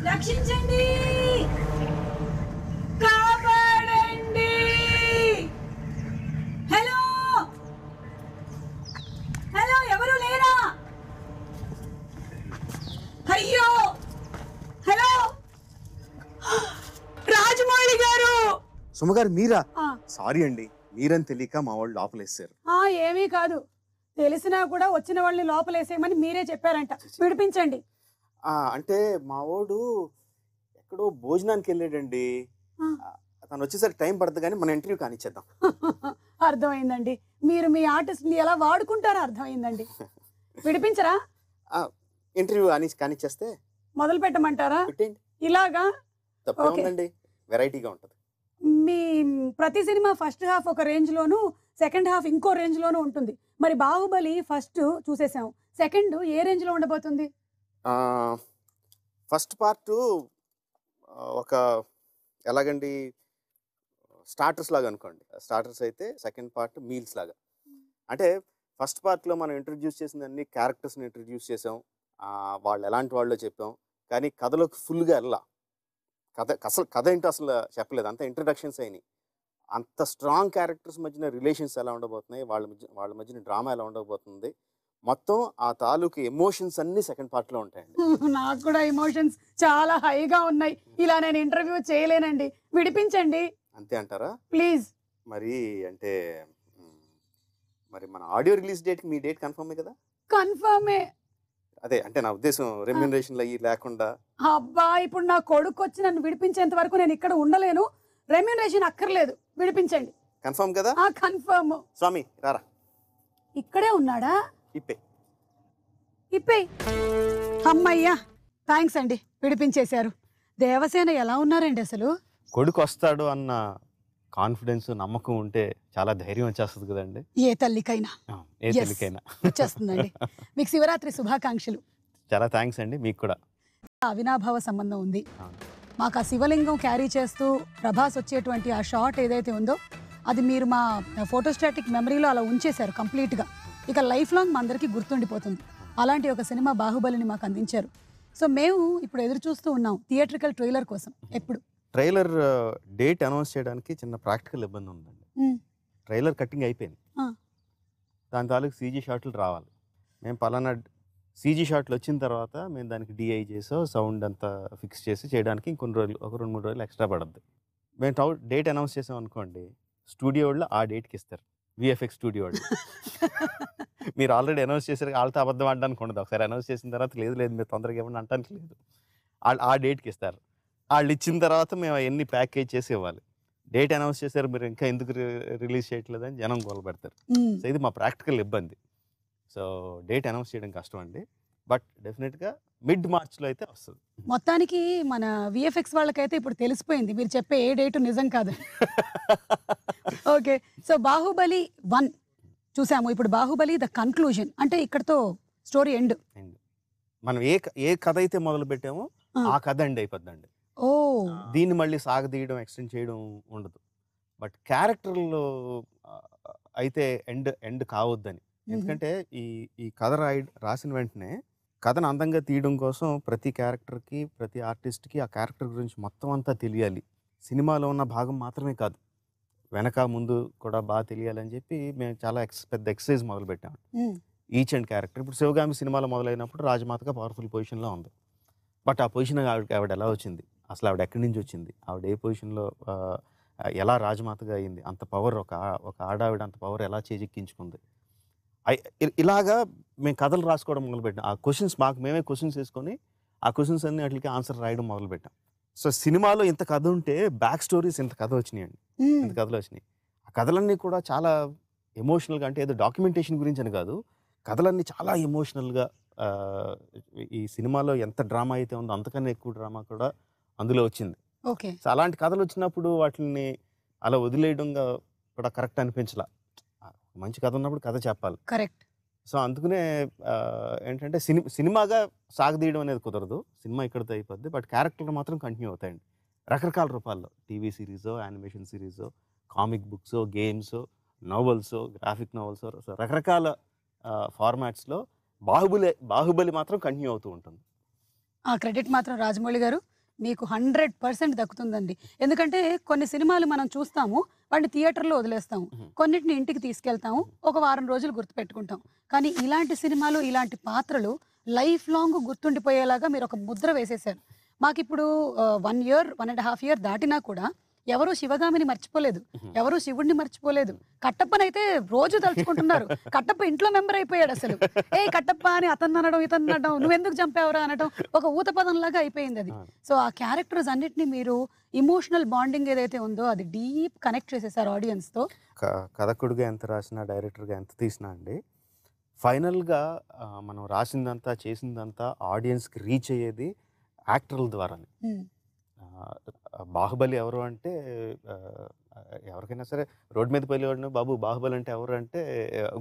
రక్షించండి, కాపాడండి. Hello hello, ఎవరు లేరా? అయ్యో, హలో రాజమౌళి గారు. సుమగారు మీరా? సారీ అండి, మీరని తెలియక మా వాళ్ళు లోపలేసారు. ఏమీ కాదు, తెలిసినా కూడా వచ్చిన వాళ్ళని లోపలేసేయమని మీరే చెప్పారంట. విడిపించండి. అంటే మా వాడు ఎక్కడో భోజనానికి వెళ్ళాడండి. తను వచ్చేసరికి టైం పడుతుంది, కానీ మన ఇంటర్వ్యూ కానిచ్చేద్దాం. అర్థమైందండి, మీరు మీ ఆర్టిస్ట్ని ఎలా వాడుకుంటారో అర్థమైందండి. విడిపించరా? ఇంటర్వ్యూ కానిచ్చేస్తే మొదలు పెట్టమంటారా? ఇలాగా తప్పేముందండి, వెరైటీగా ఉంటుంది. మీ ప్రతి సినిమా ఫస్ట్ హాఫ్ ఒక రేంజ్ లోను, సెకండ్ హాఫ్ ఇంకో రేంజ్ లోను ఉంటుంది. మరి బాహుబలి ఫస్ట్ చూసేసాం, సెకండ్ ఏ రేంజ్ లో ఉండబోతుంది? ఫస్ట్ పార్ట్ ఒక ఎలాగండి, స్టార్టర్స్ లాగా అనుకోండి. స్టార్టర్స్ అయితే సెకండ్ పార్ట్ మీల్స్ లాగా. అంటే ఫస్ట్ పార్ట్లో మనం ఇంట్రడ్యూస్ చేసిన అన్ని క్యారెక్టర్స్ని ఇంట్రడ్యూస్ చేసాం, వాళ్ళు ఎలాంటి వాళ్ళో చెప్పాం, కానీ కథలోకి ఫుల్గా వెళ్ళా. కథ ఏంటో అసలు చెప్పలేదు, అంత ఇంట్రడక్షన్స్ అయినాయి. అంత స్ట్రాంగ్ క్యారెక్టర్స్ మధ్యన రిలేషన్స్ ఎలా ఉండబోతున్నాయి, వాళ్ళ మధ్యన డ్రామా ఎలా ఉండబోతుంది, మొత్తం ఆ తాలూకు ఎమోషన్స్ అన్ని సెకండ్ పార్ట్లో ఉంటాయండి. నాకు కూడా ఎమోషన్స్ చాలా హైగా ఉన్నాయి. ఇలా నేను ఇంటర్వ్యూ చేయలేనండి, విడిపించండి. అంతే అంటారా? ప్లీజ్. మరి అంటే మరి మన ఆడియో రిలీజ్ డేట్కి మీ డేట్ కన్ఫర్మే కదా? కన్ఫర్మే. అదే అంటే నా ఉద్దేశం రెమ్యూనరేషన్లు అయ్యి లేకుండా. అబ్బా, ఇప్పుడు నా కొడుకు వచ్చి నన్ను విడిపించేంత వరకు నేను ఇక్కడ ఉండలేను. రెమ్యూనరేషన్ అక్కర్లేదు, విడిపించండి. కన్ఫర్మ్ కదా? కన్ఫర్మ్. స్వామి రారా. ఇక్కడే ఉన్నాడా? ఇప్పే. అమ్మయ్యా, థ్యాంక్స్ అండి, విడిపించేశారు. దేవసేన ఎలా ఉన్నారండి అసలు? కొడుకు వస్తాడు అన్న కాన్ఫిడెన్స్, నమ్మకం ఉంటే చాలా ధైర్యం వచ్చేస్తుంది కదండి. ఏ తల్లికైనా వచ్చేస్తుందండి. మీకు శివరాత్రి శుభాకాంక్షలు. చాలా థ్యాంక్స్ అండి, మీకు కూడా. అవినాభావ సంబంధం ఉంది మాకు. ఆ శివలింగం క్యారీ చేస్తూ ప్రభాస్ వచ్చేటువంటి ఆ షాట్ ఏదైతే ఉందో, అది మీరు మా ఫోటోస్టాటిక్ మెమరీలో అలా ఉంచేశారు కంప్లీట్గా. ఇక లైఫ్ లాంగ్ మా అందరికీ గుర్తుండిపోతుంది. అలాంటి ఒక సినిమా బాహుబలిని మాకు అందించారు. సో మేము ఇప్పుడు ఎదురు చూస్తూ ఉన్నాం థియేట్రికల్ ట్రైలర్ కోసం. ఎప్పుడు ట్రైలర్ డేట్ అనౌన్స్ చేయడానికి చిన్న ప్రాక్టికల్ ఇబ్బంది ఉందండి. ట్రైలర్ కట్టింగ్ అయిపోయింది, దాని తాలూకు సీజీ షాట్లు రావాలి. మేము పలానా సీజీ షాట్లు వచ్చిన తర్వాత మేము దానికి డిఐ చేసో సౌండ్ అంతా ఫిక్స్ చేసి చేయడానికి ఇంకొన్ని రోజులు, ఒక 2-3 రోజులు ఎక్స్ట్రా పడుద్ది. మేము డేట్ అనౌన్స్ చేసాం అనుకోండి, స్టూడియో వాళ్ళు ఆ డేట్కి ఇస్తారు. విఎఫ్ఎక్స్ స్టూడియో వాళ్ళు మీరు ఆల్రెడీ అనౌన్స్ చేశారు, వాళ్ళతో అబద్ధం ఆడడానికి ఉండదు. ఒకసారి అనౌన్స్ చేసిన తర్వాత లేదు మీరు తొందరగా ఇవ్వండి అంటానికి లేదు, వాళ్ళు ఆ డేట్కి ఇస్తారు. వాళ్ళు ఇచ్చిన తర్వాత మేము అవన్నీ ప్యాకేజ్ చేసి ఇవ్వాలి. డేట్ అనౌన్స్ చేశారు, మీరు ఇంకా ఎందుకు రిలీజ్ చేయట్లేదని జనం గోల పెడతారు. సో ఇది మా ప్రాక్టికల్ ఇబ్బంది. సో డేట్ అనౌన్స్ చేయడం కష్టం అండి, బట్ డెఫినెట్గా మిడ్ మార్చ్లో అయితే వస్తుంది. మొత్తానికి మన విఎఫ్ఎక్స్ వాళ్ళకైతే ఇప్పుడు తెలిసిపోయింది మీరు చెప్పే ఏ డేటు నిజం కాదు. ఓకే, సో బాహుబలి 1 చూసాము, ఇప్పుడు బాహుబలి ద కన్క్లూజన్, అంటే ఇక్కడతో స్టోరీ ఎండ్. మనం ఏ కథ అయితే మొదలు పెట్టామో ఆ కథ ఎండ్ అయిపోద్దండి. దీన్ని మళ్ళీ సాగదీయడం, ఎక్స్టెండ్ చేయడం ఉండదు. బట్ క్యారెక్టర్లో అయితే ఎండ్ కావద్దని. ఎందుకంటే ఈ కథ రాసిన వెంటనే కథను అందంగా తీయడం కోసం ప్రతి క్యారెక్టర్కి, ప్రతి ఆర్టిస్ట్కి ఆ క్యారెక్టర్ గురించి మొత్తం అంతా తెలియాలి. సినిమాలో ఉన్న భాగం మాత్రమే కాదు, వెనక ముందు కూడా బాగా తెలియాలని చెప్పి మేము చాలా పెద్ద ఎక్సర్సైజ్ మొదలుపెట్టాము. Each and character. ఇప్పుడు శివగామి సినిమాలో మొదలైనప్పుడు రాజమాతగా పవర్ఫుల్ పొజిషన్లో ఉంది. బట్ ఆ పొజిషన్ ఆవిడ ఎలా వచ్చింది, అసలు ఆవిడ ఎక్కడి నుంచి వచ్చింది, ఆవిడ ఏ పొజిషన్లో ఎలా రాజమాతగా అయింది, అంత పవర్ ఒక ఆడావిడ అంత పవర్ ఎలా చేజిక్కించుకుంది, ఇలాగా మేము కథలు రాసుకోవడం మొదలుపెట్టాం. ఆ క్వశ్చన్స్ మేమే క్వశ్చన్స్ వేసుకొని ఆ క్వశ్చన్స్ అన్ని వాటికి ఆన్సర్ రాయడం మొదలుపెట్టాం. సో సినిమాలో ఇంత కథ ఉంటే బ్యాక్ స్టోరీస్ ఇంత కథ వచ్చినాయండి, ఇంత కథలు వచ్చినాయి. ఆ కథలన్నీ కూడా చాలా ఎమోషనల్గా, అంటే ఏదో డాక్యుమెంటేషన్ గురించి అని కాదు, కథలన్నీ చాలా ఎమోషనల్గా. ఈ సినిమాలో ఎంత డ్రామా అయితే ఉందో అంతకన్నా ఎక్కువ డ్రామా కూడా అందులో వచ్చింది. సో అలాంటి కథలు వచ్చినప్పుడు వాటిని అలా వదిలేయడంగా కూడా కరెక్ట్ అనిపించలా. మంచి కథ ఉన్నప్పుడు కథ చెప్పాలి. కరెక్ట్. సో అందుకనే ఏంటంటే సినిమాగా సాగదీయడం అనేది కుదరదు, సినిమా ఇక్కడితో అయిపోద్ది. బట్ క్యారెక్టర్లు మాత్రం కంటిన్యూ అవుతాయండి రకరకాల రూపాల్లో. టీవీ సిరీసో, యానిమేషన్ సిరీసో, comic books, games, novels, graphic novels, రకరకాల ఫార్మాట్స్లో బాహుబలి మాత్రం కంటిన్యూ అవుతూ ఉంటుంది. ఆ క్రెడిట్ మాత్రం రాజమౌళి గారు మీకు 100% దక్కుతుందండి. ఎందుకంటే కొన్ని సినిమాలు మనం చూస్తాము, వాటిని థియేటర్‌లో వదిలేస్తాము. కొన్నిటిని ఇంటికి తీసుకెళ్తాము. ఒక వారం రోజులు గుర్తుపెట్టుకుంటాం. కానీ ఇలాంటి సినిమాలు, ఇలాంటి పాత్రలు లైఫ్ లాంగ్ గుర్తుండిపోయేలాగా మీరొక ముద్ర వేసేశారు. మాకిప్పుడు 1 ఇయర్, 1 ½ ఇయర్ దాటినా కూడా ఎవరు శివగామిని మర్చిపోలేదు. ఎవరు శివుడిని మర్చిపోలేదు. కట్టప్పనైతే రోజు తలుచుకుంటున్నారు. కట్టప్ప ఇంట్లో మెంబర్ అయిపోయాడసలు. ఏయ్ కట్టప్ప అని అతన్ననడం, ఇతన్ననడం, నువ్వెందుకు చంపావురా అనడం ఒక ఊత పదంలాగా అయిపోయిందది. సో ఆ క్యారెక్టర్స్ అన్నిటిని మీరు ఎమోషనల్ బాండింగ్ ఏదైతే ఉందో అది డీప్ కనెక్ట్ చేసేసారు ఆడియన్స్‌తో. కథకుడిగా ఎంత రాసినా, డైరెక్టర్‌గా ఎంత తీసినా అండి, ఫైనల్‌గా మనం రాసిందంతా, చేసిందంతా ఆడియన్స్‌కి రీచ్ అయ్యేది యాక్టర్ల ద్వారానే. బాహుబలి ఎవరు అంటే ఎవరికైనా సరే రోడ్డు మీద పోయేవాడిని, బాబు బాహుబలి అంటే ఎవరు అంటే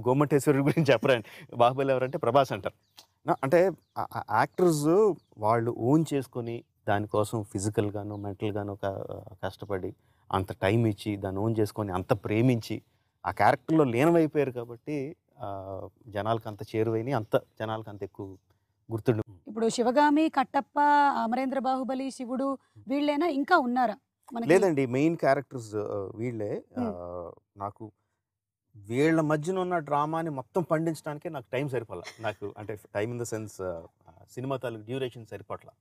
గోమటేశ్వరుడి గురించి చెప్పరండి. బాహుబలి ఎవరంటే ప్రభాస్ అంటారు. అంటే యాక్టర్స్ వాళ్ళు ఓన్ చేసుకొని దానికోసం ఫిజికల్గాను, మెంటల్గాను కష్టపడి అంత టైం ఇచ్చి దాన్ని ఓన్ చేసుకొని అంత ప్రేమించి ఆ క్యారెక్టర్లో లీనమైపోయారు కాబట్టి జనాలకు అంత చేరువైన అంత జనాలకు అంత ఎక్కువ గుర్తుండి. ఇప్పుడు శివగామి, కట్టప్ప, అమరేంద్ర బాహుబలి, శివుడు వీళ్ళేనా ఇంకా ఉన్నారా? లేదండి, మెయిన్ క్యారెక్టర్స్ వీళ్ళే. నాకు వీళ్ళ మధ్యన ఉన్న డ్రామాని మొత్తం పండించడానికే నాకు టైం సరిపోలే. నాకు అంటే time in the sense cinema తాలూకు డ్యూరేషన్ సరిపోట్ల.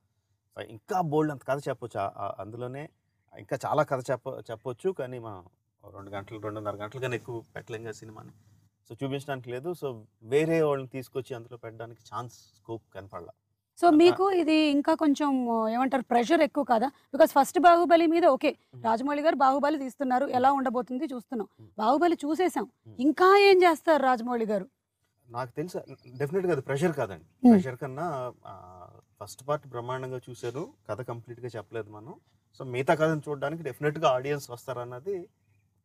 ఇంకా బోల్డ్ అంత కథ చెప్పొచ్చు అందులోనే. ఇంకా చాలా కథ చెప్పొచ్చు కానీ మనం 2 గంటలు 2.5 గంటల కన్నా ఎక్కువ పెట్టలేం కదా సినిమాని. సో చూపించడానికి లేదు. సో వేరే వాళ్ళని తీసుకొచ్చి అందులో పెట్టడానికి ఛాన్స్, స్కోప్ కనపడలా. సో మీకు ఇది ఇంకా కొంచెం ఏమంటారు ప్రెషర్ ఎక్కువ కదా? బికాస్ ఫస్ట్ బాహుబలి మీద ఓకే, రాజమౌళి గారు బాహుబలి తీస్తున్నారు, ఎలా ఉండబోతుంది చూస్తున్నాం. బాహుబలి చూసేసాం, ఇంకా ఏం చేస్తారు రాజమౌళి గారు? నాకు తెలుసు డెఫినెట్గా అది ప్రెషర్ కాదండి. ప్రెషర్ కన్నా ఫస్ట్ పార్ట్ బ్రహ్మాండంగా చూశారు, కథ కంప్లీట్గా చెప్పలేదు మనం. సో మిగతా కథను చూడడానికి డెఫినెట్గా ఆడియన్స్ వస్తారన్నది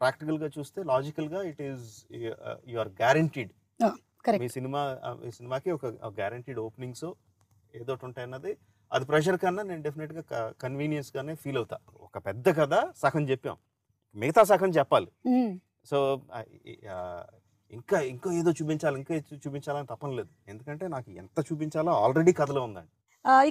ప్రాక్టికల్గా చూస్తే లాజికల్గా it is you are guaranteed. మీ సినిమాకి ఒక గ్యారంటీడ్ ఓపెనింగ్స్ ఏదో ఉంటాయన్నది. అది ప్రెషర్ కన్నా నేను డెఫినెట్గా కన్వీనియన్స్గానే ఫీల్ అవుతా. ఒక పెద్ద కథ సగం చెప్పాం, మిగతా సగం చెప్పాలి. సో ఇంకా ఏదో చూపించాలని తప్పని లేదు. ఎందుకంటే నాకు ఎంత చూపించాలో ఆల్రెడీ కథలో ఉందండి.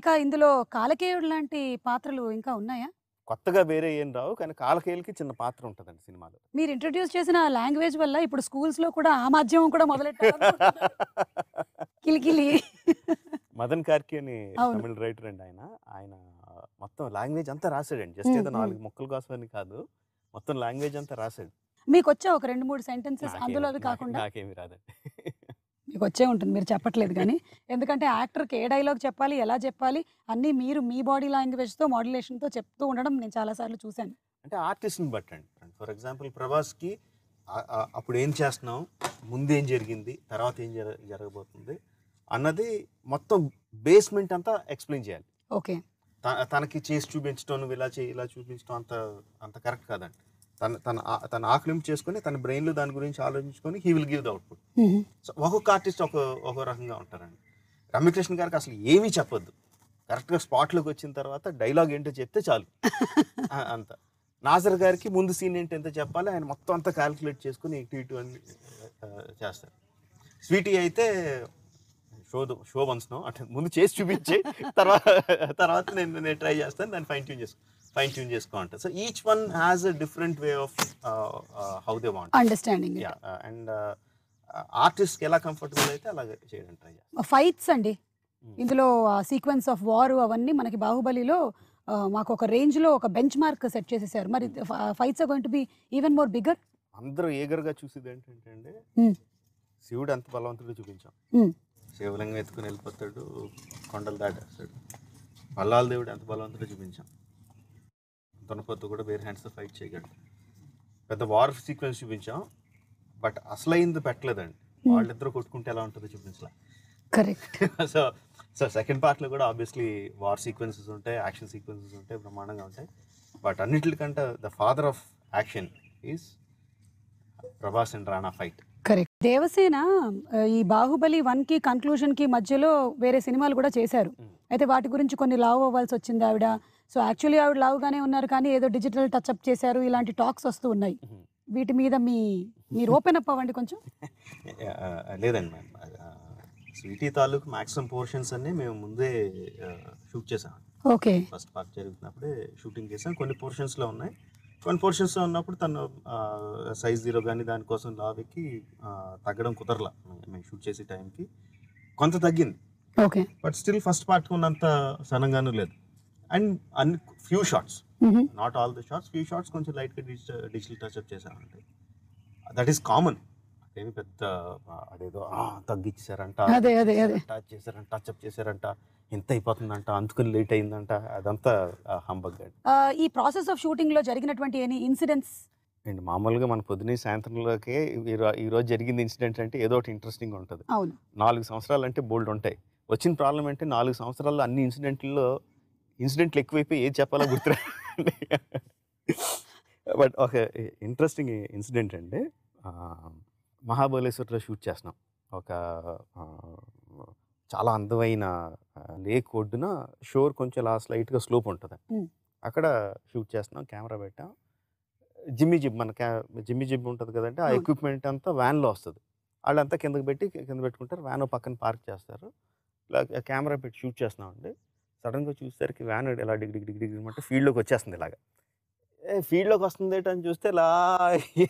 ఇక ఇందులో కాలకేయుడు లాంటి పాత్రలు ఇంకా ఉన్నాయా? కొత్తగా వేరే ఏం రావు, కానీ కాలకేయులకి చిన్న పాత్ర ఉంటుందండి సినిమాలో. మీరు ఇంట్రడ్యూస్ చేసిన లాంగ్వేజ్ వల్ల ఇప్పుడు స్కూల్స్ లో కూడా ఆ మాధ్యమం కూడా మొదలెట్టారు. కిలికిలి. మదన్ కార్కి అని తమిళ రైటర్ అండి ఆయన మొత్తం లాంగ్వేజ్ అంతా రాశాడండి. జస్ట్ ఏదో 4 ముక్కల కోసమని కాదు, మొత్తం లాంగ్వేజ్ అంతా రాశాడు. మీకు వచ్చా ఒక 2-3 సెంటెన్సెస్ అందులో కాకుండా? నాకేమి రాదండి. మీకు వచ్చే ఉంటుంది, మీరు చెప్పట్లేదు కానీ. ఎందుకంటే యాక్టర్కి ఏ డైలాగ్ చెప్పాలి, ఎలా చెప్పాలి అన్నీ మీరు మీ బాడీ లాంగ్వేజ్తో, మాడ్యులేషన్తో చెప్తూ ఉండడం నేను చాలాసార్లు చూశాను. అంటే ఆర్టిస్ట్ని బట్టండి. ఫర్ ఎగ్జాంపుల్ ప్రభాస్కి అప్పుడు ఏం చేస్తున్నాం, ముందు ఏం జరిగింది, తర్వాత ఏం జరగబోతుంది అన్నది మొత్తం బేస్మెంట్ అంతా ఎక్స్ప్లెయిన్ చేయాలి. ఓకే, తనకి చేసి చూపించడం, నువ్వు ఇలా చేయి, ఇలా చూపించడం అంత కరెక్ట్ కాదండి. తన ఆకలింపు చేసుకొని తన బ్రెయిన్లో దాని గురించి ఆలోచించుకొని he will give the output. So ఒక్కొక్క ఆర్టిస్ట్ ఒక రకంగా ఉంటారండి. రమ్యకృష్ణ గారికి అసలు ఏమీ చెప్పొద్దు, కరెక్ట్గా స్పాట్లోకి వచ్చిన తర్వాత డైలాగ్ ఏంటో చెప్తే చాలు అంత. నాజర్ గారికి ముందు సీన్ ఏంటి ఎంత చెప్పాలి ఆయన మొత్తం అంతా క్యాలిక్యులేట్ చేసుకుని ఇటు అని చేస్తారు. స్వీటీ అయితే షో వన్స్నో అంటే ముందు చేసి చూపించి తర్వాత నేను ట్రై చేస్తాను, దాన్ని ఫైన్ ట్యూన్ చేసుకో అంటారు. So each one has a different way of how they want understanding. And artist ఎలా కంఫర్టబుల్ అయితే అలాగే చేయడం ట్రై చేస్తాను. ఫైట్స్ అండి, ఇందులో సీక్వెన్స్ ఆఫ్ వార్ అవన్నీ మనకి బాహుబలిలో మాకు ఒక రేంజ్ లో ఒక బెంచ్ మార్క్ సెట్ చేసేసారు. మరి fights are going to be even more bigger. అందరూ ఏగర్గా చూసేది ఏంటంటే అండి, శివుడు ఎంత బలవంతుడో చూపించాం. శివలింగం ఎత్తుకుని వెళ్ళిపోతాడు, కొండలు దాటేస్తాడు. మల్లాల దేవుడు ఎంత బలవంతుడో చూపించాం. దునపొత్తు కూడా బేర్ హ్యాండ్స్తో ఫైట్ చేయగలడు. పెద్ద వార్ సీక్వెన్స్ చూపించాం, బట్ అసలైంది పెట్టలేదండి. వాళ్ళిద్దరూ కొట్టుకుంటే ఎలా ఉంటుందో చూపించలే. కరెక్ట్. సో సెకండ్ పార్ట్లో కూడా ఆబ్వియస్లీ వార్ సీక్వెన్సెస్ ఉంటాయి, యాక్షన్ సీక్వెన్సెస్ ఉంటాయి, బ్రహ్మాండంగా ఉంటాయి. బట్ అన్నిటికంటే the father of action is Prabhas and Rana fight. Correct. Devasena ఈ బాహుబలి 1కి కన్క్లూజన్కి మధ్యలో వేరే సినిమాలు కూడా చేశారు. అయితే వాటి గురించి కొన్ని లావ్ అవ్వాల్సి వచ్చింది ఆవిడ. సో యాక్చువల్లీ ఆవిడ లావుగానే ఉన్నారు కానీ ఏదో డిజిటల్ టచ్అప్ చేశారు, ఇలాంటి టాక్స్ వస్తూ ఉన్నాయి. వీటి మీద మీరు ఓపెన్ అప్ అవ్వండి కొంచెం. లేదండి మ్యామ్, స్వీటీ తాలూకు మ్యాక్సిమం పోర్షన్స్ అన్నీ మేము ముందే షూట్ చేసాం. ఓకే. ఫస్ట్ పార్ట్ జరుగుతున్నప్పుడే షూటింగ్ చేసాం. కొన్ని పోర్షన్స్లో ఉన్నాయి, కొన్ని పోర్షన్స్లో ఉన్నప్పుడు తను సైజ్ జీరో కానీ దానికోసం లావెక్కి తగ్గడం కుదరలా. మేము షూట్ చేసే టైంకి కొంత తగ్గింది. Okay. But still first part ఉన్నంత సన్నగాను లేదు. అండ్ అన్ని few shots, not all the shots, few shots కొంచెం లైట్గా డిజిటల్ టచ్అప్ చేశామంటే దట్ ఈస్ కామన్. అదేమి పెద్ద అదేదో తగ్గించారంట, టచ్ చేశారంట, టచ్అప్ చేశారంట, ఎంత అయిపోతుందంట, అందుకని లేట్ అయిందంట, అదంతా హంబగ్. ఈ ప్రాసెస్ ఆఫ్ షూటింగ్ లో జరిగినటువంటి ఎనీ ఇన్సిడెంట్స్? అండ్ మామూలుగా మన పొద్దునే సాయంత్రంలోకే ఈ రోజు జరిగింది ఇన్సిడెంట్ అంటే ఏదో ఒకటి ఇంట్రెస్టింగ్ ఉంటుంది. 4 సంవత్సరాలు అంటే బోల్డ్ ఉంటాయి. వచ్చిన ప్రాబ్లం అంటే 4 సంవత్సరాల్లో అన్ని ఇన్సిడెంట్లు ఎక్కువైపోయి ఏది చెప్పాలో గుర్తురా. బట్ ఒక ఇంట్రెస్టింగ్ ఇన్సిడెంట్ అంటే మహాబలేశ్వర్లో షూట్ చేస్తున్నాం. ఒక చాలా అందమైన లేక్ ఒడ్డున షోర్ కొంచెం స్లైట్గా స్లోప్ ఉంటుంది. అక్కడ షూట్ చేస్తున్నాం, కెమెరా పెట్టాం. జిమ్మి జిబ్ ఉంటుంది కదంటే ఆ ఎక్విప్మెంట్ అంతా వ్యాన్లో వస్తుంది. వాళ్ళంతా కింద పెట్టుకుంటారు, వ్యాన్ పక్కన పార్క్ చేస్తారు. ఇలా కెమెరా పెట్టి షూట్ చేస్తున్నామండి. సడన్గా చూసేసరికి వ్యాన్ ఇలా డిగ్ అంటే ఫీల్డ్లోకి వచ్చేస్తుంది. ఇలాగా ఫీల్డ్లోకి వస్తుంది అని చూస్తే ఇలా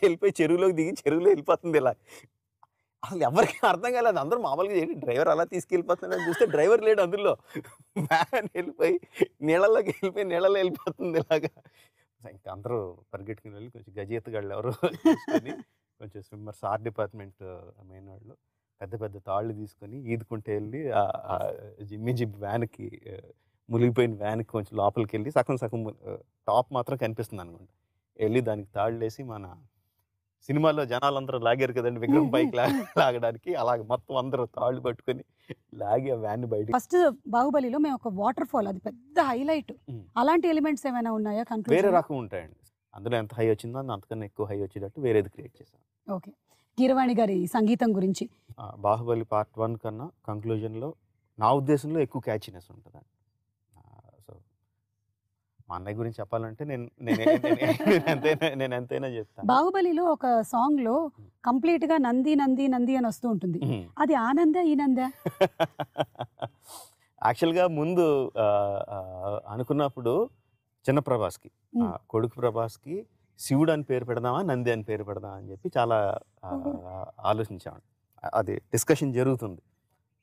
వెళ్ళిపోయి చెరువులోకి దిగి చెరువులో వెళ్ళిపోతుంది. ఇలా అసలు ఎవరికి అర్థం కాలేదు. అందరూ మామూలుగా ఏంటి డ్రైవర్ అలా తీసుకెళ్ళిపోతుందని చూస్తే డ్రైవర్ లేడు అందులో. వ్యాన్ వెళ్ళిపోయి నీళ్ళలో వెళ్ళిపోతుంది ఇలాగా. ఇంకా అందరూ పరిగెట్టుకుని వెళ్ళి కొంచెం గజెత్తుగాళ్ళు ఎవరు తీసుకొని కొంచెం స్విమ్మర్స్, ఆర్ట్ డిపార్ట్మెంట్ మెయిన్ వాళ్ళు పెద్ద పెద్ద తాళ్ళు తీసుకొని ఈదుకుంటే వెళ్ళి జిమ్మి జిబ్ వ్యాన్కి, మునిగిపోయిన వ్యాన్కి కొంచెం లోపలికి వెళ్ళి సగం టాప్ మాత్రం కనిపిస్తుంది అనుకోండి, వెళ్ళి దానికి తాళ్ళు వేసి మన సినిమాలో జనాలందరూ లాగారు కదండి విగ్రహం పైకి లాగడానికి, అలాగే మొత్తం అందరూ తాళ్ళు పట్టుకొని లాగి ఆ వ్యాన్ బయట. ఫస్ట్ బాహుబలిలో మేము ఒక వాటర్ ఫాల్, అది పెద్ద హైలైట్. అలాంటి ఎలిమెంట్స్ ఏమైనా ఉన్నాయా? వేరే రకం ఉంటాయండి. అందులో ఎంత హై వచ్చిందో అంతకన్నా ఎక్కువ హై వచ్చేటట్టు వేరేది క్రియేట్ చేశాం. ఓకే. కీరవాణి గారి సంగీతం గురించి? బాహుబలి పార్ట్ 1 కన్నా కంక్లూజన్లో నా ఉద్దేశంలో ఎక్కువ క్యాచీనెస్ ఉంటుందండి. సో మా అన్నయ్య గురించి చెప్పాలంటే నేను ఎంతైనా చెప్తాను. బాహుబలిలో ఒక సాంగ్ లో కంప్లీట్ గా నంది నంది నంది అని వస్తూ ఉంటుంది. అది ఆనంద ఈనంద? యాక్చువల్గా ముందు అనుకున్నప్పుడు చిన్న ప్రభాస్కి, కొడుకు ప్రభాస్కి శివుడు అని పేరు పెడదామా నంది అని పేరు పెడదామా అని చెప్పి చాలా ఆలోచించామండి. అది డిస్కషన్ జరుగుతుంది.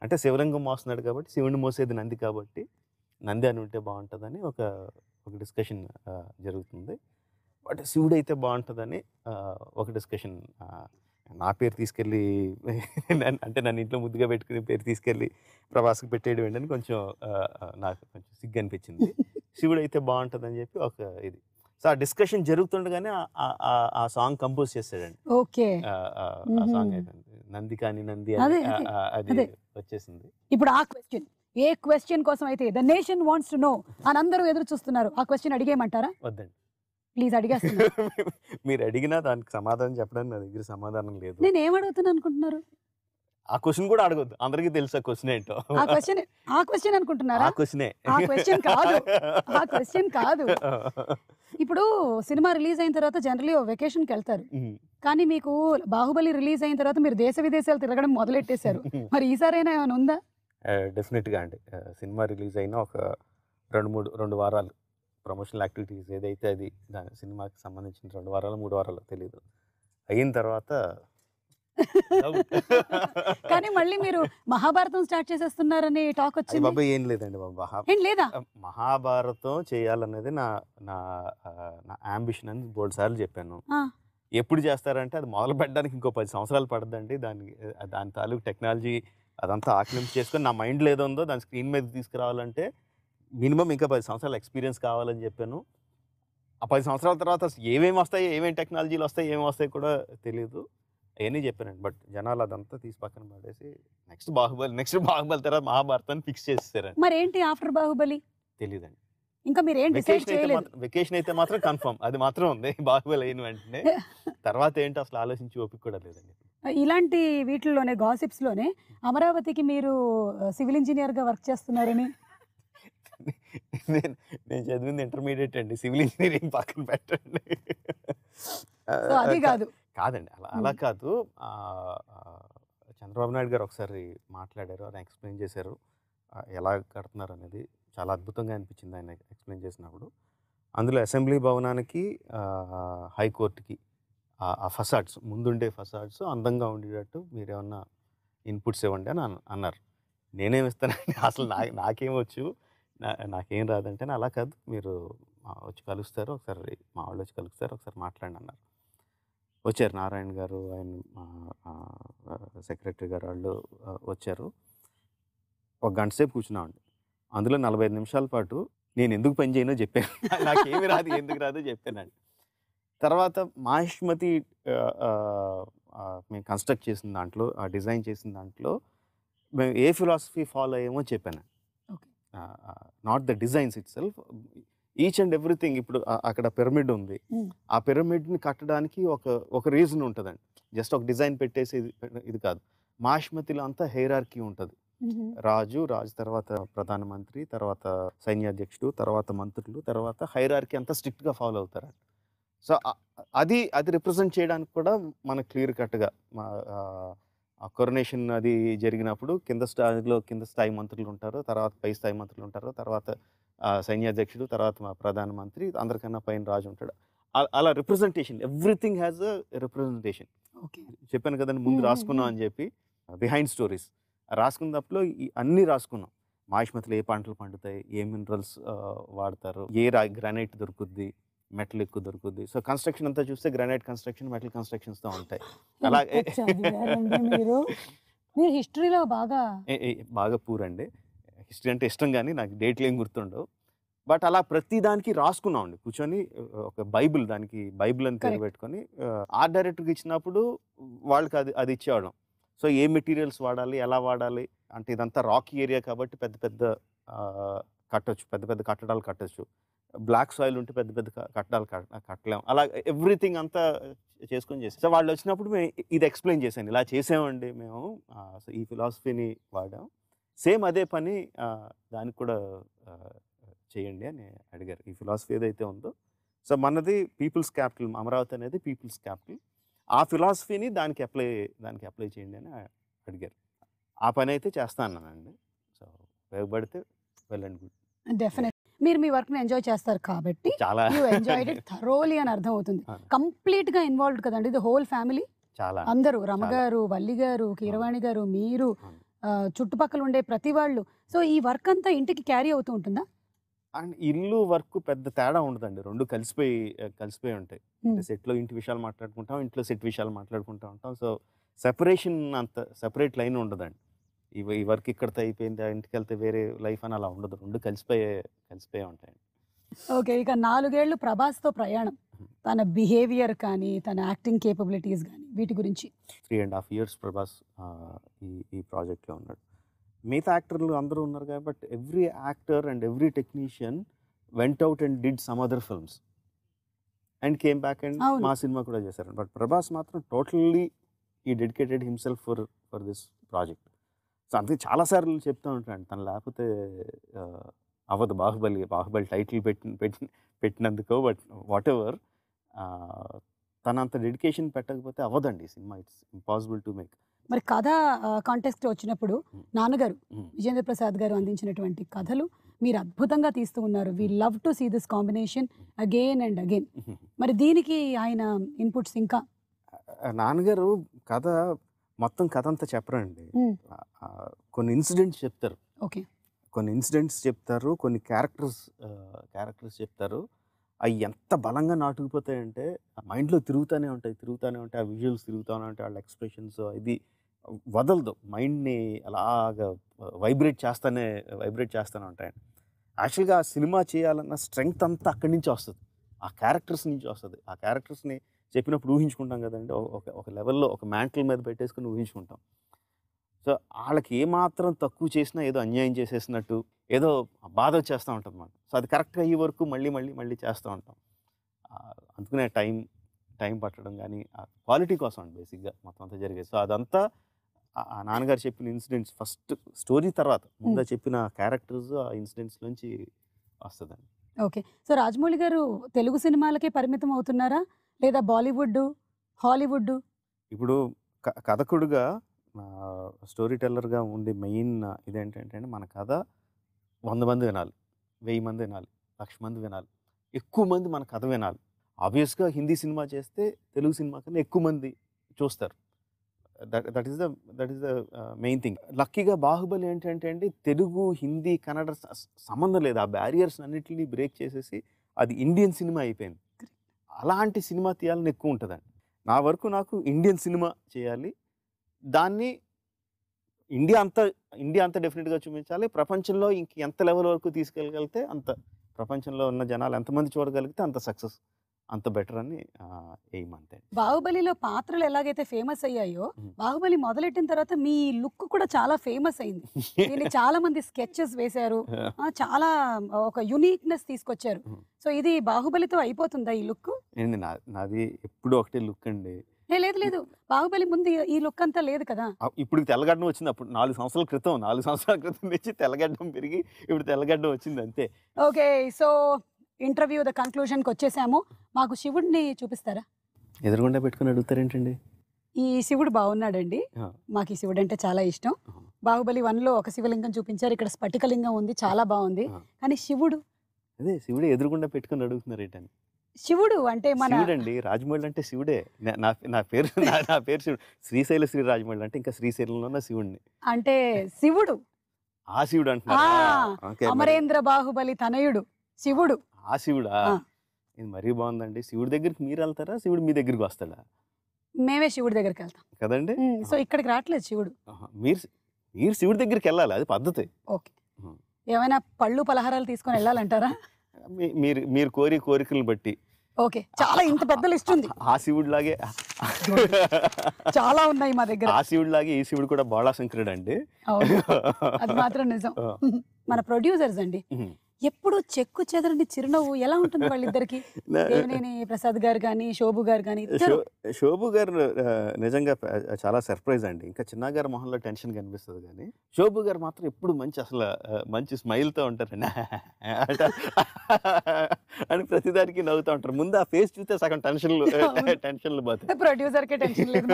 అంటే శివలింగం మోస్తున్నాడు కాబట్టి శివుడిని మోసేది నంది కాబట్టి నంది అని ఉంటే బాగుంటుందని ఒక డిస్కషన్ జరుగుతుంది. బట్ శివుడు అయితే బాగుంటుందని ఒక డిస్కషన్. నా పేరు తీసుకెళ్ళి అంటే నన్ను ఇంట్లో ముద్దుగా పెట్టుకుని పేరు తీసుకెళ్ళి ప్రభాస్కి పెట్టేయడం ఏంటని కొంచెం నాకు కొంచెం సిగ్గు అనిపించింది. శివుడు అయితే బాగుంటుందని చెప్పి ఒక ఇది. సో ఆ డిస్కషన్ జరుగుతుండగానే ఆ సాంగ్ కంపోజ్ చేశాడండి. ఓకే. ఆ సాంగ్ అయిపోయింది, నంది కాని నంది అది వచ్చేసింది. ఇప్పుడు ఆ క్వశ్చన్, ఏ క్వశ్చన్ కోసం అయితే the nation wants to know అని అందరూ ఎదురు చూస్తున్నారు, ఆ క్వశ్చన్ అడిగేయమంటారా? వద్దండి, ప్లీజ్ అడిగేస్తున్నా. మీరు అడిగినా దానికి సమాధానం చెప్పడానికి నా దగ్గర సమాధానం లేదు. నేను ఏం అడుగుతున్నాను అనుకుంటున్నారు? ఆ క్వశ్చన్ కూడా అడగొద్దు, అందరికీ తెలుసు ఆ క్వశ్చన్ ఏంటో. ఆ క్వశ్చన్ అనుకుంటున్నారా? ఆ క్వశ్చనే. ఆ క్వశ్చన్ కాదు. ఇప్పుడు సినిమా రిలీజ్ అయిన తర్వాత జనరల్లీ వెకేషన్కి వెళ్తారు, కానీ మీకు బాహుబలి రిలీజ్ అయిన తర్వాత మీరు దేశ విదేశాలు తిరగడం మొదలెట్టేశారు. మరి ఈసారైనా ఏమైనా ఉందా? డెఫినెట్గా అండి. సినిమా రిలీజ్ అయిన ఒక 2 వారాలు ప్రమోషనల్ యాక్టివిటీస్ ఏదైతే అది దాని సినిమాకి సంబంధించిన 2 వారాలు 3 వారాలు తెలియదు అయిన తర్వాత కానీ మళ్ళీ మీరు మహాభారతం స్టార్ట్ చేసేస్తున్నారని టాక్ వచ్చింది. బాబా ఏం లేదండి బాబా, ఏం లేదా? మహాభారతం చేయాలనేది నా అంబిషన్ అని 3 సార్లు చెప్పాను. ఎప్పుడు చేస్తారంటే అది మొదలు పెట్టడానికి ఇంకో 10 సంవత్సరాలు పడుతుందండి. దాని తాలూకు టెక్నాలజీ అదంతా ఆక్లింపు చేసుకొని నా మైండ్లో ఏదో ఉందో దాని స్క్రీన్ మీద తీసుకురావాలంటే మినిమం ఇంకా 10 సంవత్సరాల ఎక్స్పీరియన్స్ కావాలని చెప్పాను. ఆ 10 సంవత్సరాల తర్వాత అసలు ఏమేమి వస్తాయి, ఏమేమి టెక్నాలజీలు వస్తాయి, ఏమేమి వస్తాయి కూడా తెలియదు. అవన్నీ చెప్పానండి. బట్ జనాలు అదంతా తీసి పక్కన పడేసి నెక్స్ట్ బాహుబలి తర్వాత మహాభారతాన్ని ఫిక్స్ చేసేసారండి. మరి ఏంటి ఆఫ్టర్ బాహుబలి తెలియదండి. ఇంకా మీరు ఏం డిసైడ్ చేయలేదు? వెకేషన్ అయితే మాత్రం కన్ఫర్మ్, అది మాత్రం ఉంది. బాహుబలి అయిన వెంటనే తర్వాత ఏంటి అసలు ఆలోచించి ఓపిక కూడా లేదండి. ఇలాంటి వీటిల్లోనే గాసిప్స్ లోనే అమరావతికి మీరు సివిల్ ఇంజనీర్ గా వర్క్ చేస్తున్నారని. నేను చదివింది ఇంటర్మీడియట్ అండి, సివిల్ ఇంజనీరింగ్ పక్కన పెట్టండి. అది కాదండి, అలా కాదు. చంద్రబాబు నాయుడు గారు ఒకసారి మాట్లాడారు, ఆయన ఎక్స్ప్లెయిన్ చేశారు ఎలా కడుతున్నారు అనేది. చాలా అద్భుతంగా అనిపించింది ఆయన ఎక్స్ప్లెయిన్ చేసినప్పుడు. అందులో అసెంబ్లీ భవనానికి హైకోర్టుకి ఆ ఫసాడ్స్ ముందుండే ఫసాడ్స్ అందంగా ఉండేటట్టు మీరేమన్నా ఇన్పుట్స్ ఇవ్వండి అని అన్నారు. నేనేమి ఇస్తానండి అసలు నాకేమొచ్చు నాకేం రాదంటే అలా కాదు మీరు వచ్చి కలుస్తారు ఒకసారి మా వాళ్ళు వచ్చి కలుస్తారు ఒకసారి మాట్లాడండి అన్నారు. వచ్చారు నారాయణ గారు ఆయన సెక్రటరీ గారు వాళ్ళు వచ్చారు. ఒక గంట సేపు కూర్చున్నామండి. అందులో 45 నిమిషాల పాటు నేను ఎందుకు పని చేయనో చెప్పాను. నాకేమి రాదు ఎందుకు రాదో చెప్పానండి. తర్వాత మాహిష్మతి మేము కన్స్ట్రక్ట్ చేసిన దాంట్లో డిజైన్ చేసిన దాంట్లో మేము ఏ ఫిలాసఫీ ఫాలో అయ్యామో చెప్పాను. Not the designs it self, each and everything. ఇప్పుడు అక్కడ పిరమిడ్ ఉంది, ఆ పిరమిడ్ని కట్టడానికి ఒక రీజన్ ఉంటుందండి. జస్ట్ ఒక డిజైన్ పెట్టేసి ఇది కాదు. మాహిష్మతిలో అంతా హైరార్కీ ఉంటుంది. రాజు తర్వాత ప్రధానమంత్రి, తర్వాత సైన్యాధ్యక్షుడు, తర్వాత మంత్రులు, తర్వాత హైరార్కీ అంతా స్ట్రిక్ట్గా ఫాలో అవుతారండి. సో అది రిప్రజెంట్ చేయడానికి కూడా మనకు క్లియర్ కట్గా కొరనేషన్ అది జరిగినప్పుడు కింద స్థాయి మంత్రులు ఉంటారు, తర్వాత పై స్థాయి మంత్రులు ఉంటారు, తర్వాత సైన్యాధ్యక్షుడు, తర్వాత ప్రధానమంత్రి, అందరికన్నా పైన రాజు ఉంటాడు. అలా representation, everything has a representation. చెప్పాను కదండి ముందు రాసుకున్నాం అని చెప్పి, బిహైండ్ స్టోరీస్ రాసుకున్నప్పుడు అన్నీ రాసుకున్నాం. మాహిష్మతిలో ఏ పంటలు పండుతాయి, ఏ మినరల్స్ వాడతారు, ఏ గ్రానైట్ దొరుకుద్ది, మెటల్ ఎక్కువ దొరుకుద్ది. సో కన్స్ట్రక్షన్ అంతా చూస్తే గ్రానైట్ కన్స్ట్రక్షన్, మెటల్ కన్స్ట్రక్షన్స్తో ఉంటాయి. అలాగే హిస్టరీలో బాగా పూరండి. హిస్టరీ అంటే ఇష్టం కానీ నాకు డేట్లు ఏం గుర్తుండవు. బట్ అలా ప్రతి దానికి రాసుకున్నాం అండి కూర్చొని. ఒక బైబిల్, దానికి బైబిల్ అని పేరు పెట్టుకొని ఆర్ట్ డైరెక్టర్కి ఇచ్చినప్పుడు వాళ్ళకి అది ఇచ్చేవాళ్ళం. సో ఏ మెటీరియల్స్ వాడాలి, ఎలా వాడాలి అంటే, ఇదంతా రాకీ ఏరియా కాబట్టి పెద్ద పెద్ద కట్టడాలు కట్టచ్చు. బ్లాక్ సాయిల్ ఉంటే పెద్ద పెద్ద కట్టడాలు కట్టలేము. అలా ఎవ్రీథింగ్ అంతా చేసుకొని చేసాం. సో వాళ్ళు వచ్చినప్పుడు మేము ఇది ఎక్స్ప్లెయిన్ చేశాను, ఇలా చేసామండి మేము, ఈ ఫిలాసఫీని వాడాం, సేమ్ అదే పని దానికి కూడా చేయండి అని అడిగారు. ఈ ఫిలాసఫీ ఏదైతే ఉందో, సో మనది పీపుల్స్ క్యాపిటల్, అమరావతి అనేది పీపుల్స్ క్యాపిటల్, ఆ ఫిలాసఫీని దానికి అప్లై చేయండి అని అడిగారు. ఆ పని అయితే చేస్తానండి. సో ఉపయోగపడితే వెల్ అండ్ గుడ్. డెఫినెట్. మీరు మీ వర్క్ని ఎంజాయ్ చేస్తారు కాబట్టి చాలా ఎంజాయ్డ్ ఇట్ థరోలీ అని అర్థం అవుతుంది. కంప్లీట్గా ఇన్వాల్వ్డ్ కదండి, ఇది హోల్ ఫ్యామిలీ, చాలా అందరూ, రమగారు, వల్లి గారు, కీరవాణి గారు, మీరు, చుట్టుపక్కల ఉండే ప్రతి వాళ్ళు. సో ఈ వర్క్ అంతా ఇంటికి క్యారీ అవుతూ ఉంటుందా? అండ్ ఇల్లు వర్క్ పెద్ద తేడా ఉండదండి, రెండు కలిసిపోయి ఉంటాయి. సెట్లో ఇంటి విషయాలు మాట్లాడుకుంటాం, ఇంట్లో సెట్ విషయాలు మాట్లాడుకుంటూ ఉంటాం. సో సెపరేషన్, అంత సెపరేట్ లైన్ ఉండదండి. ఈ వర్క్ ఇక్కడితో అయిపోయింది, ఇంటికి వెళ్తే వేరే లైఫ్ అని అలా ఉండదు, రెండు కలిసిపోయే ఉంటాయండి. ఓకే, ఇక 4 ఏళ్ళు ప్రభాస్తో ప్రయాణం, తన బిహేవియర్ కానీ, తన యాక్టింగ్ కేపబిలిటీస్ కానీ, వీటి గురించి. 3.5 years ప్రభాస్ ఈ ప్రాజెక్ట్లో ఉన్నాడు. మిగతా యాక్టర్లు అందరూ ఉన్నారు కాబట్టి every actor and every technician went out and did some other films and came back and మా సినిమా కూడా చేశారు. బట్ ప్రభాస్ మాత్రం totally he dedicated himself for this project. So అందుకే చాలాసార్లు చెప్తూ ఉంటాను, తను లేకపోతే అవ్వదు. బాహుబలి టైటిల్ పెట్టినందుకో, బట్ వాట్ ఎవర్, తనంత డెడికేషన్ పెట్టకపోతే అవ్వదండి సినిమా. It's impossible to make. మరి కథ కాంటెక్స్ట్ వచ్చినప్పుడు నాన్నగారు విజేంద్ర ప్రసాద్ గారు అందించినటువంటి కథలు మీరు అద్భుతంగా తీస్తూ ఉన్నారు. We love to see this combination again and again. మరి దీనికి ఆయన ఇన్పుట్స్ ఇంకా? నాన్నగారు మొత్తం కథ అంతా చెప్పరండి, కొన్ని ఇన్సిడెంట్స్ చెప్తారు. ఓకే, కొన్ని ఇన్సిడెంట్స్ చెప్తారు, కొన్ని క్యారెక్టర్స్ చెప్తారు. అవి ఎంత బలంగా నాటుకుపోతాయంటే మైండ్లో తిరుగుతూనే ఉంటాయి. ఆ విజువల్స్ తిరుగుతూనే ఉంటాయి, వాళ్ళ ఎక్స్ప్రెషన్స్, ఇది వదలదు, మైండ్ని అలాగా వైబ్రేట్ చేస్తూనే ఉంటాయండి. యాక్చువల్గా ఆ సినిమా చేయాలన్న స్ట్రెంగ్త్ అంతా అక్కడి నుంచి వస్తుంది, ఆ క్యారెక్టర్స్ నుంచి వస్తుంది. ఆ క్యారెక్టర్స్ని చెప్పినప్పుడు ఊహించుకుంటాం కదండి, ఒక లెవెల్లో ఒక మ్యాంటల్ మీద పెట్టేసుకుని ఊహించుకుంటాం. సో వాళ్ళకి ఏమాత్రం తక్కువ చేసినా ఏదో అన్యాయం చేసేసినట్టు, ఏదో బాధ వచ్చేస్తూ ఉంటుంది అన్నమాట. సో అది కరెక్ట్గా అయ్యే వరకు మళ్ళీ చేస్తూ ఉంటాం. అందుకనే టైం పట్టడం కానీ క్వాలిటీ కోసం అండి బేసిక్గా మొత్తం అంతా జరిగేది. సో అదంతా ఆ నాన్నగారు చెప్పిన ఇన్సిడెంట్స్, ఫస్ట్ స్టోరీ తర్వాత ముందు చెప్పిన క్యారెక్టర్స్, ఆ ఇన్సిడెంట్స్ నుంచి వస్తుందండి. ఓకే, సో రాజమౌళి గారు తెలుగు సినిమాలకే పరిమితం అవుతున్నారా, లేదా బాలీవుడ్, హాలీవుడ్? ఇప్పుడు కథకుడుగా, స్టోరీ టెల్లర్గా ఉండే మెయిన్ ఇదేంటంటే మన కథ 100 మంది వినాలి. 1000 మంది వినాలి, 1,00,000 మంది వినాలి, ఎక్కువ మంది మన కథ వినాలి. ఆబ్వియస్గా హిందీ సినిమా చేస్తే తెలుగు సినిమా కన్నా ఎక్కువ మంది చూస్తారు. That is the main thing. లక్కీగా బాహుబలి ఏంటంటే అండి, తెలుగు, హిందీ, కన్నడ సంబంధం లేదు. ఆ బ్యారియర్స్ అన్నిటిని బ్రేక్ చేసేసి అది ఇండియన్ సినిమా అయిపోయింది. అలాంటి సినిమా తీయాలని ఎక్కువ ఉంటుందండి. నా వరకు నాకు ఇండియన్ సినిమా చేయాలి, దాన్ని ఇండియా అంతా డెఫినెట్గా చూపించాలి. ప్రపంచంలో ఇంక ఎంత లెవెల్ వరకు తీసుకెళ్ళగలిగితే అంత, ప్రపంచంలో ఉన్న జనాలు ఎంతమంది చూడగలిగితే అంత సక్సెస్, అంత బెటర్ అని ఎయిమ్ అంతే. బాహుబలిలో పాత్రలు ఎలాగైతే ఫేమస్ అయ్యాయో, బాహుబలి మొదలెట్టిన తర్వాత మీ లుక్ కూడా చాలా ఫేమస్ అయింది. దీన్ని చాలా మంది స్కెచెస్ వేశారు, చాలా ఒక యునిక్నెస్ తీసుకొచ్చారు. సో ఇది బాహుబలితో అయిపోతుందా ఈ లుక్? ఏండి నాది ఎప్పుడు ఒకటే లుక్ అండి. లేదు లేదు, బాహుబలి ముందు ఈ లుక్ అంతా లేదు కదా. ఇప్పుడు తెల్లగడ్డం వచ్చింది, అప్పుడు 4 సంవత్సరాల క్రితం నుంచి తెల్లగడ్డం పెరిగి ఇప్పుడు తెల్లగడ్డం వచ్చింది అంతే. ఓకే, సో ఇంటర్వ్యూ ద కన్క్లూజన్కి వచ్చేసాము. మాకు శివుడిని చూపిస్తారా? ఎదురుగుండా పెట్టుకుని అడుగుతారేంటండి? ఈ శివుడు బాగున్నాడండి, మాకు ఈ శివుడు అంటే చాలా ఇష్టం. బాహుబలి 1లో ఒక శివలింగం చూపించారు, ఇక్కడ స్ఫటికలింగం ఉంది, చాలా బాగుంది. కానీ శివుడు, అదే శివుడే ఎదురుగుండా పెట్టుకుని అడుగుతున్నారు ఏంటని. శివుడు అంటే మన శివుడండి, రాజమౌళి అంటే శివుడే. నా పేరు శివుడు. శ్రీశైల శ్రీ రాజమౌళి అంటే ఇంకా శ్రీశైలంలో ఉన్న శివుడిని అంటే శివుడు, ఆ శివుడు అంటున్నారు. అమరేంద్ర బాహుబలి తనయుడు శివుడు, ఆ శివుడా? ఇది మరీ బాగుందండి. శివుడి దగ్గరికి మీరు వెళ్తారా, శివుడు మీ దగ్గరికి వస్తాడా? మేమే శివుడి దగ్గరికి వెళ్తాం కదండి. సో ఇక్కడికి రావట్లేదు శివుడు, మీరు శివుడి దగ్గరికి వెళ్ళాలి, అది పద్ధతి. ఓకే, ఏమైనా పళ్ళు పలహారాలు తీసుకొని వెళ్ళాలంటారా? మీరు కోరికలను బట్టి. ఓకే, చాలా ఇంత పెద్ద లిస్ట్ ఉంది. ఆ శివుడు లాగే చాలా ఉన్నాయి మా దగ్గర. ఆ శివుడు లాగే ఈ శివుడు కూడా బాళాశంకరుడు అండి. అది మాత్రం నిజం. మన ప్రొడ్యూసర్స్ అండి, ఎప్పుడు చెక్కు చెదరని చిరునవ్వు ఎలా ఉంటుంది వాళ్ళిద్దరికి? దేవినేని ప్రసాద్ గారు కానీ శోభు గారు కానీ. శోభు గారు నిజంగా చాలా సర్ప్రైజ్ అండి. ఇంకా చిన్న గారి మొహంలో టెన్షన్ కనిపిస్తుంది, కానీ శోభు గారు మాత్రం ఎప్పుడు మంచి స్మైల్తో ఉంటారండి అని ప్రతిదానికి నవ్వుతూ ఉంటారు. ముందు ఆ ఫేస్ చూస్తే సగం టెన్షన్లు పోతాయి. ప్రొడ్యూసర్కే టెన్షన్ లేదు,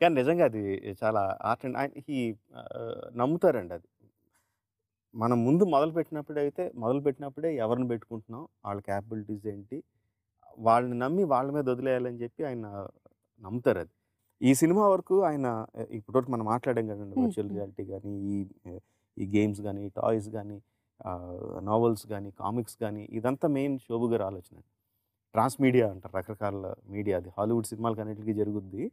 కానీ నిజంగా అది చాలా ఆర్ట్ అండ్ నమ్ముతారండి. అది మనం ముందు మొదలుపెట్టినప్పుడే ఎవరిని పెట్టుకుంటున్నాం, వాళ్ళ క్యాపబిలిటీస్ ఏంటి, వాళ్ళని నమ్మి వాళ్ళ మీద వదిలేయాలని చెప్పి ఆయన నమ్ముతారు. అది ఈ సినిమా వరకు ఆయన ఇప్పటివరకు మనం మాట్లాడాం కదండి, వర్చువల్ రియాలిటీ కానీ, ఈ గేమ్స్ కానీ, టాయ్స్ కానీ, నావెల్స్ కానీ, కామిక్స్ కానీ, ఇదంతా మెయిన్ శోభు గారి ఆలోచన. ట్రాన్స్మీడియా అంటారు, రకరకాల మీడియా. అది హాలీవుడ్ సినిమాలకు అన్నింటికి జరుగుద్ది,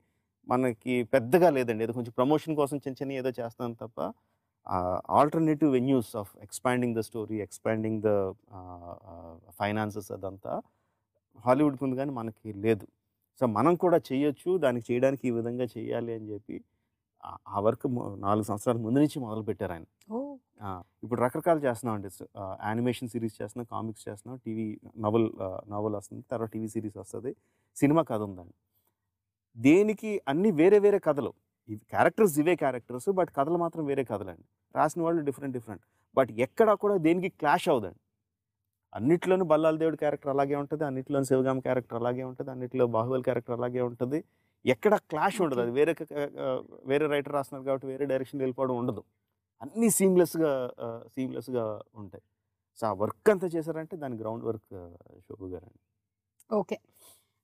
మనకి పెద్దగా లేదండి. ఏదో కొంచెం ప్రమోషన్ కోసం చిన్న ఏదో చేస్తాం తప్ప alternative venues of expanding the story, expanding the finances, అదంతా హాలీవుడ్కి ఉంది కానీ మనకి లేదు. సో మనం కూడా చేయొచ్చు, దానికి చేయడానికి ఈ విధంగా చేయాలి అని చెప్పి ఆ వర్క్ 4 సంవత్సరాల ముందు నుంచి మొదలుపెట్టారు ఆయన. ఇప్పుడు రకరకాలు చేస్తున్నాం అండి. యానిమేషన్ సిరీస్ చేస్తున్నాం, కామిక్స్ చేస్తున్నాం, టీవీ నావెల్ వస్తుంది, తర్వాత టీవీ సిరీస్ వస్తుంది, సినిమా కథ ఉందండి. దేనికి అన్ని వేరే వేరే కథలు, క్యారెక్టర్స్ ఇవే క్యారెక్టర్స్, బట్ కథలు మాత్రం వేరే కథలండి. రాసిన వాళ్ళు డిఫరెంట్, బట్ ఎక్కడా కూడా దేనికి క్లాష్ అవుదండి. అన్నిట్లోనూ బల్లాల దేవుడి క్యారెక్టర్ అలాగే ఉంటుంది, అన్నిట్లోనూ శివగామి క్యారెక్టర్ అలాగే ఉంటుంది, అన్నిట్లో బాహుబలి క్యారెక్టర్ అలాగే ఉంటుంది. ఎక్కడ క్లాష్ ఉండదు. అది వేరే రైటర్ రాస్తున్నారు కాబట్టి వేరే డైరెక్షన్ వెళ్ళిపోవడం ఉండదు. అన్నీ సీమ్లెస్గా ఉంటాయి. సో ఆ వర్క్ అంతా చేశారంటే దాని గ్రౌండ్ వర్క్ శోభు గారు అండి. ఓకే,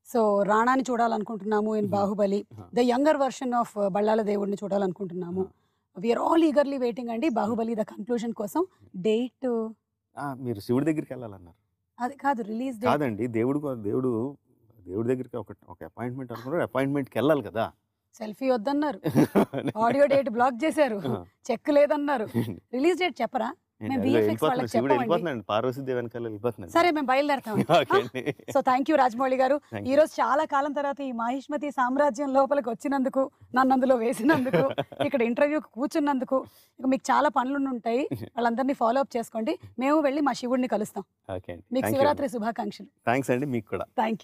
సో రాణాని చూడాలనుకుంటున్నాము in Baahubali, the younger version of Bhallala దేవుడిని చూడాలనుకుంటున్నాము. వీఆర్ ఆల్ ఈగర్లీ వెయిటింగ్ అండి బాహుబలి ద కన్క్లూజన్ కోసం. డేట్ మీరు శివుడి దగ్గరికి వెళ్ళాలన్నారు, అది కాదు రిలీజ్ కాదండి. దేవుడి దగ్గరికి ఒక అపాయింట్మెంట్ అనుకున్నారు, అపాయింట్మెంట్కి వెళ్ళాలి కదా. సెల్ఫీ వద్దన్నారు, ఆడియో డేట్ బ్లాక్ చేశారు, చెక్ లేదన్నారు, రిలీజ్ డేట్ చెప్పరా? సరే మేము బయలుదేరుతాం. సో థ్యాంక్ యూ రాజమౌళి గారు, ఈ రోజు చాలా కాలం తర్వాత ఈ మాహిష్మతి సామ్రాజ్యం లోపలికి వచ్చినందుకు, నన్ను అందులో వేసినందుకు, ఇక్కడ ఇంటర్వ్యూకి కూర్చున్నందుకు. ఇక మీకు చాలా పనులు ఉంటాయి, వాళ్ళందరినీ ఫాలో అప్ చేసుకోండి. మేము వెళ్ళి మా శివుడిని కలుస్తాం. మీకు శివరాత్రి శుభాకాంక్షలు. థ్యాంక్స్ అండి, మీకు కూడా. Thank you.